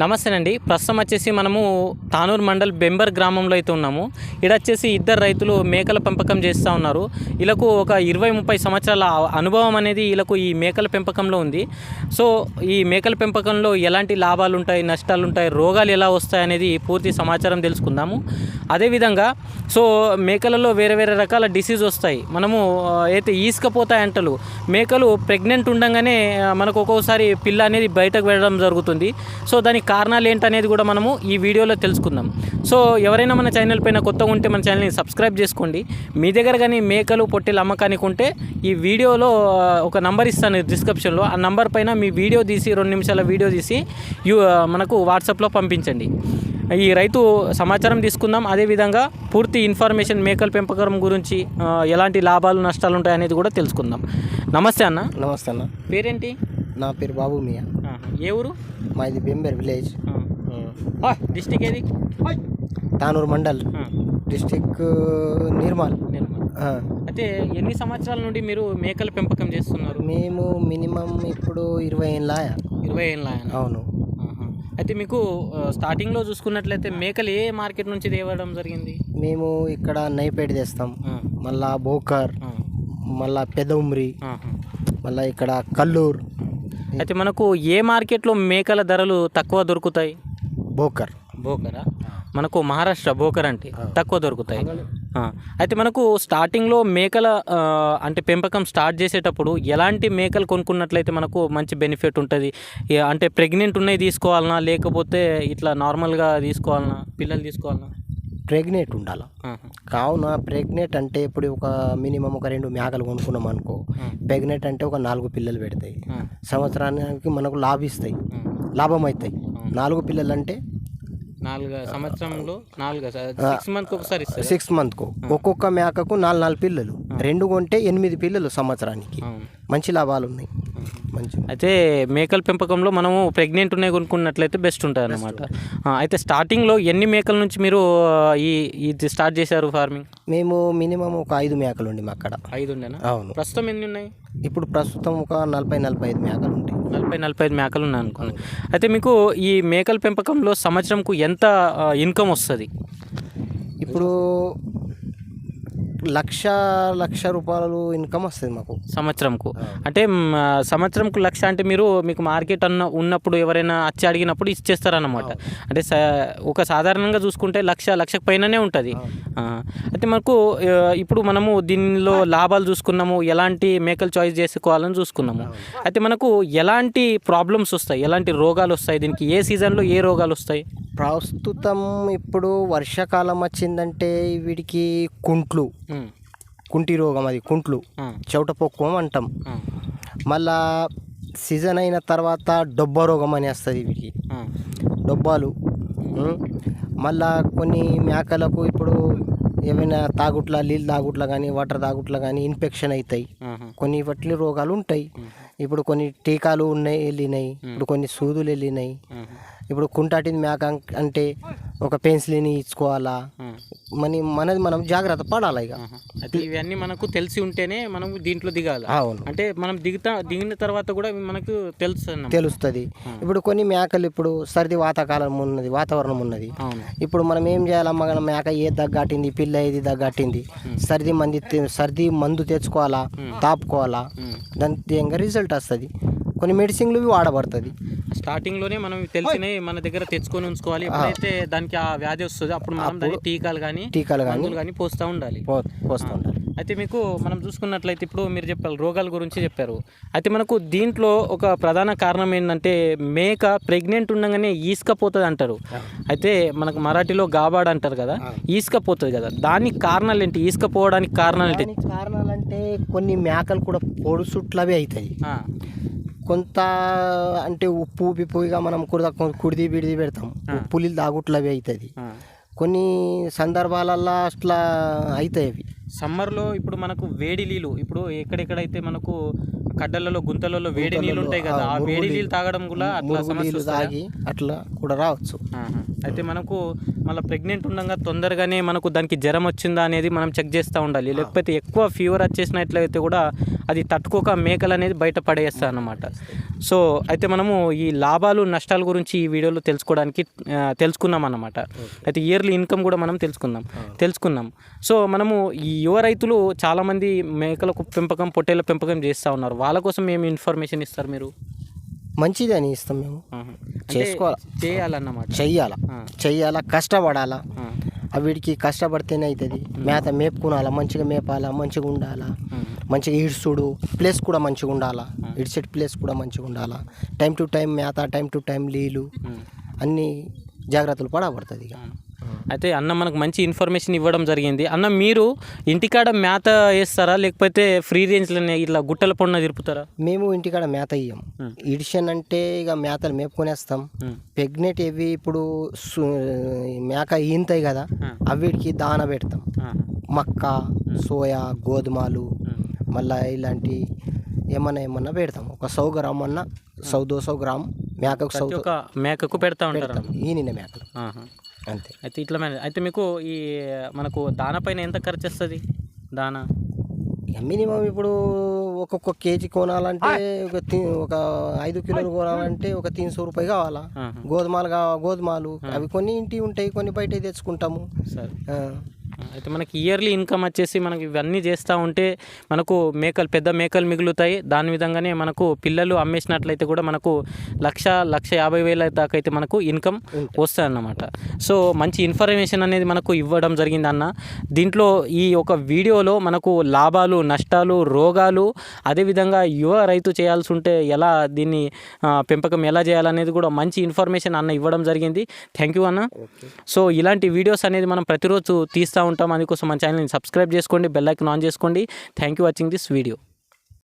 నమస్తే అండి. ప్రస్తుతం వచ్చేసి మనము తానూరు మండల్ బెంబర్ గ్రామంలో అయితే ఉన్నాము. ఇక్కడ వచ్చేసి ఇద్దరు రైతులు మేకల పెంపకం చేస్తూ ఉన్నారు. వీళ్ళకు ఒక 20-30 సంవత్సరాల అనుభవం అనేది వీళ్ళకు ఈ మేకల పెంపకంలో ఉంది. సో ఈ మేకల పెంపకంలో ఎలాంటి లాభాలు ఉంటాయి, నష్టాలు ఉంటాయి, రోగాలు ఎలా వస్తాయి అనేది పూర్తి సమాచారం తెలుసుకుందాము. అదేవిధంగా సో మేకలలో వేరే వేరే రకాల డిసీజ్ వస్తాయి. మనము అయితే ఈసుకపోతాయి అంటలు మేకలు ప్రెగ్నెంట్ ఉండగానే మనకు ఒక్కొక్కసారి పిల్ల అనేది బయటకు వెళ్ళడం జరుగుతుంది. సో దానికి కారణాలు ఏంటనేది కూడా మనము ఈ వీడియోలో తెలుసుకుందాం. సో ఎవరైనా మన ఛానల్ పైన కొత్తగా ఉంటే మన ఛానల్ని సబ్స్క్రైబ్ చేసుకోండి. మీ దగ్గర కానీ మేకలు పొట్టెలు అమ్మకానికి ఉంటే ఈ వీడియోలో ఒక నంబర్ ఇస్తాను డిస్క్రిప్షన్లో. ఆ నంబర్ పైన మీ వీడియో తీసి 2 నిమిషాల వీడియో తీసి మనకు వాట్సాప్లో పంపించండి. ఈ రైతు సమాచారం తీసుకుందాం. అదేవిధంగా పూర్తి ఇన్ఫర్మేషన్ మేకల పెంపకం గురించి ఎలాంటి లాభాలు నష్టాలు ఉంటాయి అనేది కూడా తెలుసుకుందాం. నమస్తే అన్న. నమస్తే అన్న. పేరేంటి? నా పేరు బాబు మియా. ఏ ఊరు? మాది బెంబర్ విలేజ్. డిస్టిక్ ఏది? తానూరు మండల్. డిస్టిక్ నిర్మల్. అయితే ఎన్ని సంవత్సరాల నుండి మీరు మేకల పెంపకం చేస్తున్నారు? మేము మినిమం ఇప్పుడు 20 ఏళ్ళ. 20 ఏళ్ళ? అవును. అయితే మీకు స్టార్టింగ్లో చూసుకున్నట్లయితే మేకలు ఏ మార్కెట్ నుంచి తేవడం జరిగింది? మేము ఇక్కడ నైపేట తెస్తాం, మళ్ళా బోకర్, మళ్ళా పెద్ద ఉమ్రి, మళ్ళీ ఇక్కడ కల్లూరు. అయితే మనకు ఏ మార్కెట్లో మేకల ధరలు తక్కువ దొరుకుతాయి? బోకరా? మనకు మహారాష్ట్ర బోకర్ అంటే తక్కువ దొరుకుతాయి. అయితే మనకు స్టార్టింగ్లో మేకల అంటే పెంపకం స్టార్ట్ చేసేటప్పుడు ఎలాంటి మేకలు కొనుక్కున్నట్లయితే మనకు మంచి బెనిఫిట్ ఉంటుంది? అంటే ప్రెగ్నెంట్ ఉన్నాయి తీసుకోవాలన్నా, లేకపోతే ఇట్లా నార్మల్గా తీసుకోవాలన్నా, పిల్లలు తీసుకోవాలన్నా? ప్రెగ్నెంట్ ఉండాలి. కావున ప్రెగ్నెంట్ అంటే ఇప్పుడు ఒక మినిమం ఒక 2 మేకలు కొనుక్కున్నాం అనుకో, ప్రెగ్నెంట్ అంటే ఒక 4 పిల్లలు పెడతాయి. సంవత్సరానికి మనకు లాభం అవుతాయి. 4 పిల్లలు అంటే 4 సంవత్సరంలో 6 మంత్కి ఒకసారి 6 మంత్కు ఒక్కొక్క మేకకు 4 పిల్లలు. 2 కొంటే 8 పిల్లలు సంవత్సరానికి. మంచి లాభాలు ఉన్నాయి. అయితే మేకల పెంపకంలో మనము ప్రెగ్నెంట్ ఉన్నాయి కొనుక్కున్నట్లయితే బెస్ట్ ఉంటుంది అన్నమాట. అయితే స్టార్టింగ్లో ఎన్ని మేకల నుంచి మీరు ఇది స్టార్ట్ చేశారు ఫార్మింగ్? మేము మినిమం ఒక 5 మేకలు ఉండి మా అక్కడ. 5 ఉండేనా? అవును. ప్రస్తుతం ఎన్ని ఉన్నాయి? ఇప్పుడు ప్రస్తుతం ఒక 40-45 మేకలు ఉంటాయి. 40-45 మేకలు ఉన్నాయి అనుకోండి. అయితే మీకు ఈ మేకల పెంపకంలో సంవత్సరంకు ఎంత ఇన్కమ్ వస్తుంది? ఇప్పుడు 1,00,000 రూపాయలు ఇన్కమ్ వస్తుంది మాకు సంవత్సరంకు. అంటే సంవత్సరంకు 1,00,000 అంటే మీకు మార్కెట్ ఉన్నప్పుడు ఎవరైనా వచ్చి అడిగినప్పుడు ఇచ్చేస్తారన్నమాట. అంటే ఒక సాధారణంగా చూసుకుంటే 1,00,000 పైననే ఉంటుంది. అయితే మనకు ఇప్పుడు మనము దీనిలో లాభాలు చూసుకున్నాము, ఎలాంటి మేకలు చాయిస్ చేసుకోవాలని చూసుకున్నాము. అయితే మనకు ఎలాంటి ప్రాబ్లమ్స్ వస్తాయి, ఎలాంటి రోగాలు వస్తాయి, దీనికి ఏ సీజన్లో ఏ రోగాలు వస్తాయి? ప్రస్తుతం ఇప్పుడు వర్షాకాలం వచ్చిందంటే వీడికి కుంటి రోగం, అది కుంట్లు, చెవటపొక్కు అంటాం. మళ్ళా సీజన్ అయిన తర్వాత డొబ్బ రోగం అని వస్తుంది వీడికి, డొబ్బాలు. మళ్ళా కొన్ని మేకలకు ఇప్పుడు ఏమైనా నీళ్ళు తాగుట్ల కానీ వాటర్ తాగుట్ల కానీ ఇన్ఫెక్షన్ అవుతాయి. కొన్ని వట్లి రోగాలు ఉంటాయి. ఇప్పుడు కొన్ని టీకాలు వెళ్ళినాయి, ఇప్పుడు కొన్ని సూదులు వెళ్ళినాయి. ఇప్పుడు కుంటాటింది మేక అంటే ఒక పెన్సిలిని ఇచ్చుకోవాలా, మనది మనం జాగ్రత్త పడాలి. ఇక అయితే ఇవన్నీ మనకు తెలిసి ఉంటేనే మనం దీంట్లో దిగాలి. అవును. అంటే మనం దిగిన తర్వాత కూడా మనకు తెలుస్తుంది. ఇప్పుడు కొన్ని మేకలు ఇప్పుడు వాతావరణం ఉన్నది. ఇప్పుడు మనం ఏం చేయాలమ్మా, మేక ఏది దగ్గాటింది, పిల్ల ఏది దగ్గాటింది, సర్ది మందు తెచ్చుకోవాలా, తాపుకోవాలా, దాని రిజల్ట్ వస్తుంది. కొన్ని మెడిసిన్లు వాడబడుతుంది. స్టార్టింగ్లోనే మనం తెలిసినవి మన దగ్గర తెచ్చుకొని ఉంచుకోవాలి. ఎప్పుడైతే దానికి ఆ వ్యాధి వస్తుందో అప్పుడు మనం దానికి టీకాలు కానీ పోస్తూ ఉండాలి. అయితే మీకు మనం చూసుకున్నట్లయితే ఇప్పుడు మీరు చెప్పారు రోగాల గురించి చెప్పారు. అయితే మనకు దీంట్లో ఒక ప్రధాన కారణం ఏంటంటే మేక ప్రెగ్నెంట్ ఉండగానే ఈసుకపోతుంది అంటారు. అయితే మనకు మరాఠీలో గాబాడ్ అంటారు కదా, ఈసుకపోతుంది కదా, దానికి కారణాలు ఏంటి? ఈసుకపోవడానికి కారణాలు అంటే కొన్ని మేకలు కూడా పొడుసుట్లవే అవుతాయి. కొంత అంటే ఉప్పుగా మనం కుడిది బిడిది పెడతాం, పులిలు తాగుట్లవి అవుతుంది. కొన్ని సందర్భాలల్లో అట్లా అవుతాయి అవి. సమ్మర్లో ఇప్పుడు మనకు వేడి నీళ్ళు, ఇప్పుడు ఎక్కడెక్కడైతే మనకు కడ్డలలో గుంతలలో వేడి నీళ్ళు ఉంటాయి కదా, ఆ వేడి నీళ్ళు తాగడం కూడా అట్లా సమస్య తాగి అట్లా కూడా రావచ్చు. అయితే మనకు మళ్ళీ ప్రెగ్నెంట్ ఉండగా తొందరగానే మనకు దానికి జ్వరం వచ్చిందా అనేది మనం చెక్ చేస్తూ ఉండాలి. లేకపోతే ఎక్కువ ఫీవర్ వచ్చేసినట్లయితే కూడా అది తట్టుకోక మేకలు అనేది బయట పడేస్తాయి అన్నమాట. సో అయితే మనము ఈ లాభాలు నష్టాల గురించి ఈ వీడియోలో తెలుసుకున్నాం అన్నమాట. అయితే ఇయర్లీ ఇన్కమ్ కూడా మనం తెలుసుకున్నాం. సో మనము ఈ యువ రైతులు చాలామంది మేకల పెంపకం, పొట్టేళ్ల పెంపకం చేస్తూ ఉన్నారు. వాళ్ళ కోసం ఏమి ఇన్ఫర్మేషన్ ఇస్తారు మీరు? మంచిది అని ఇస్తాం మేము. చేయాలన్నమాట. చెయ్యాలా, కష్టపడాలా. వీటికి కష్టపడితేనే అవుతుంది. మేత మేపుకునాలా, మంచిగా మేపాలా, మంచిగా ఉండాలా, మంచిగా ఇడ్చుడు ప్లేస్ కూడా మంచిగా ఉండాలా, ఇడ్చెట్ ప్లేస్ కూడా మంచిగా ఉండాలా, టైం టు టైం మేత, టైం టు టైం నీళ్ళు, అన్ని జాగ్రత్తలు పడబడుతుంది. ఇక అయితే అన్న మనకు మంచి ఇన్ఫర్మేషన్ ఇవ్వడం జరిగింది. అన్న మీరు ఇంటికాడ మేత వేస్తారా, లేకపోతే ఫ్రీ రేంజ్లోనే ఇట్లా గుట్టల పొన్న తిరుపుతారా? మేము ఇంటికాడ మేత ఇయ్యం. ఇడిషన్ అంటే ఇక మేతలు మేపుకొనేస్తాం. ప్రెగ్నెంట్ ఇవి ఇప్పుడు మేక ఈంతాయి కదా, అవిటికి దాన పెడతాం. మక్క, సోయా, గోధుమలు, మళ్ళీ ఇలాంటి ఏమన్నా పెడతాం. ఒక 100 గ్రామ్ అన్న 100-200 గ్రామ్ మేకకు పెడతా ఉంటారు. ఈనిన మేకలు అంతే. అయితే ఇట్లా అయితే మీకు ఈ మనకు దానా పైన ఎంత ఖర్చు వస్తుంది? దానా మినిమం ఇప్పుడు ఒక్కొక్క కేజీ కొనాలంటే ఒక 5 కిలోలు కొనాలంటే ఒక 300 రూపాయలు కావాలా. గోధుమలు అవి కొన్ని ఇంటి ఉంటాయి, కొన్ని బయట తెచ్చుకుంటాము. సరే. అయితే మనకి ఇయర్లీ ఇన్కమ్ వచ్చేసి మనకి ఇవన్నీ చేస్తూ ఉంటే మనకు పెద్ద మేకలు మిగులుతాయి. దాని విధంగానే మనకు పిల్లలు అమ్మేసినట్లయితే కూడా మనకు 1,50,000 దాకా అయితే మనకు ఇన్కమ్ వస్తుంది అన్నమాట. సో మంచి ఇన్ఫర్మేషన్ అనేది మనకు ఇవ్వడం జరిగింది అన్న. దీంట్లో ఈ ఒక వీడియోలో మనకు లాభాలు, నష్టాలు, రోగాలు, అదేవిధంగా యువ రైతు చేయాల్సి ఉంటే ఎలా దీన్ని పెంపకం ఎలా చేయాలనేది కూడా మంచి ఇన్ఫర్మేషన్ అన్న ఇవ్వడం జరిగింది. థ్యాంక్ యూ అన్న. సో ఇలాంటి వీడియోస్ అనేది మనం ప్రతిరోజు తీస్తూ ఉంటాం. అందుకోసం మన ఛానల్ని సబ్స్క్రైబ్ చేసుకోండి, బెల్ ఐకాన్ ఆన్ చేసుకోండి. Thank you watching this video.